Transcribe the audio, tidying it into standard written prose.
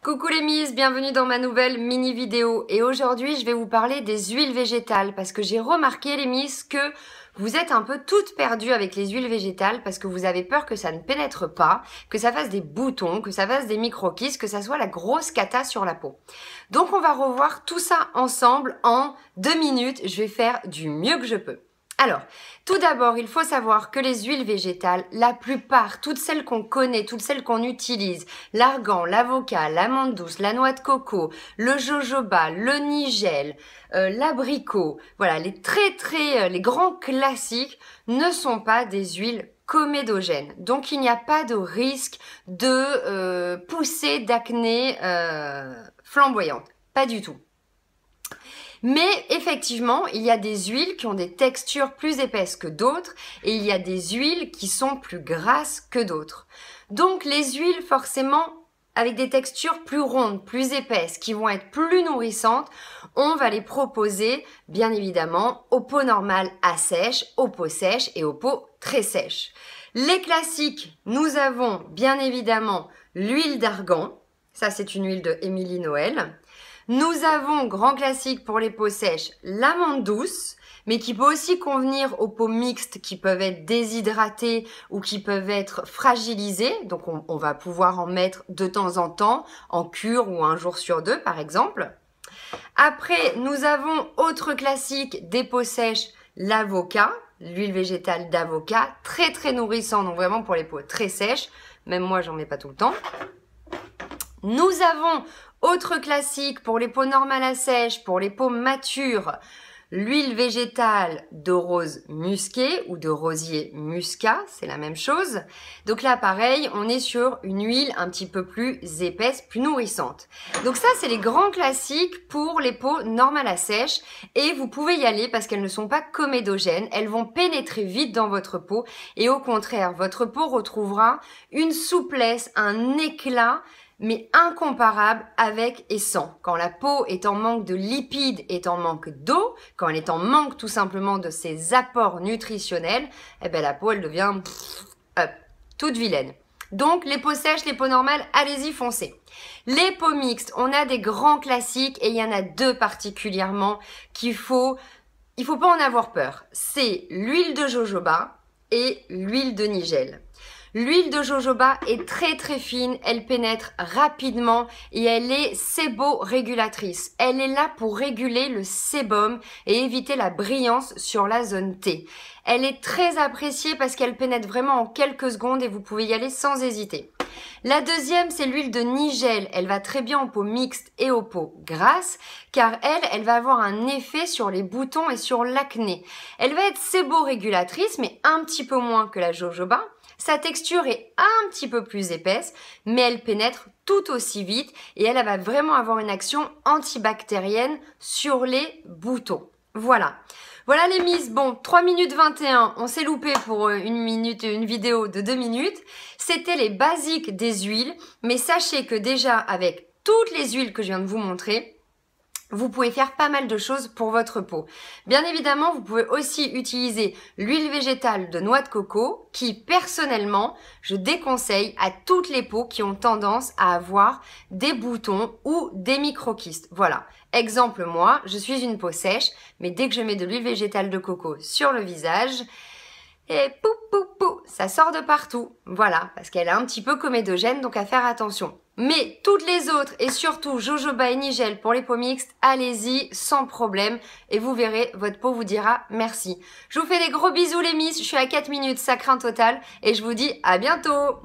Coucou les miss, bienvenue dans ma nouvelle mini vidéo et aujourd'hui je vais vous parler des huiles végétales parce que j'ai remarqué les miss que vous êtes un peu toutes perdues avec les huiles végétales parce que vous avez peur que ça ne pénètre pas, que ça fasse des boutons, que ça fasse des micro-kystes, que ça soit la grosse cata sur la peau. Donc on va revoir tout ça ensemble en 2 minutes, je vais faire du mieux que je peux. Alors, tout d'abord, il faut savoir que les huiles végétales, la plupart, toutes celles qu'on connaît, toutes celles qu'on utilise, l'argan, l'avocat, l'amande douce, la noix de coco, le jojoba, le nigel, l'abricot, voilà, les grands classiques ne sont pas des huiles comédogènes. Donc, il n'y a pas de risque de poussée d'acné flamboyante. Pas du tout. Mais effectivement, il y a des huiles qui ont des textures plus épaisses que d'autres et il y a des huiles qui sont plus grasses que d'autres. Donc les huiles forcément avec des textures plus rondes, plus épaisses, qui vont être plus nourrissantes, on va les proposer bien évidemment aux peaux normales à sèche, aux peaux sèches et aux peaux très sèches. Les classiques, nous avons bien évidemment l'huile d'argan, ça c'est une huile de Émilie Noël. Nous avons, grand classique pour les peaux sèches, l'amande douce, mais qui peut aussi convenir aux peaux mixtes qui peuvent être déshydratées ou qui peuvent être fragilisées. Donc on va pouvoir en mettre de temps en temps, en cure ou un jour sur deux par exemple. Après, nous avons, autre classique des peaux sèches, l'avocat, l'huile végétale d'avocat, très nourrissant, donc vraiment pour les peaux très sèches. Même moi, j'en mets pas tout le temps. Nous avons, autre classique pour les peaux normales à sèche, pour les peaux matures, l'huile végétale de rose musqué ou de rosier muscat, c'est la même chose. Donc là, pareil, on est sur une huile un petit peu plus épaisse, plus nourrissante. Donc ça, c'est les grands classiques pour les peaux normales à sèche et vous pouvez y aller parce qu'elles ne sont pas comédogènes, elles vont pénétrer vite dans votre peau et au contraire, votre peau retrouvera une souplesse, un éclat, mais incomparable avec et sans. Quand la peau est en manque de lipides, est en manque d'eau, quand elle est en manque tout simplement de ses apports nutritionnels, eh ben la peau elle devient toute vilaine. Donc les peaux sèches, les peaux normales, allez-y foncez. Les peaux mixtes, on a des grands classiques et il y en a deux particulièrement il faut pas en avoir peur. C'est l'huile de jojoba et l'huile de nigel. L'huile de jojoba est très fine, elle pénètre rapidement et elle est séborégulatrice. Elle est là pour réguler le sébum et éviter la brillance sur la zone T. Elle est très appréciée parce qu'elle pénètre vraiment en quelques secondes et vous pouvez y aller sans hésiter. La deuxième, c'est l'huile de nigel. Elle va très bien aux peaux mixtes et aux peaux grasses car elle va avoir un effet sur les boutons et sur l'acné. Elle va être séborégulatrice mais un petit peu moins que la jojoba. Sa texture est un petit peu plus épaisse, mais elle pénètre tout aussi vite et elle va vraiment avoir une action antibactérienne sur les boutons. Voilà. Voilà les miss. Bon, 3 minutes 21, on s'est loupé pour une vidéo de 2 minutes. C'était les basiques des huiles, mais sachez que déjà avec toutes les huiles que je viens de vous montrer, vous pouvez faire pas mal de choses pour votre peau. Bien évidemment, vous pouvez aussi utiliser l'huile végétale de noix de coco qui, personnellement, je déconseille à toutes les peaux qui ont tendance à avoir des boutons ou des micro-kystes. Voilà. Exemple, moi, je suis une peau sèche, mais dès que je mets de l'huile végétale de coco sur le visage, et ça sort de partout. Voilà, parce qu'elle est un petit peu comédogène, donc à faire attention. Mais toutes les autres, et surtout jojoba et nigel pour les peaux mixtes, allez-y sans problème et vous verrez, votre peau vous dira merci. Je vous fais des gros bisous les miss, je suis à 4 minutes, ça craint total et je vous dis à bientôt.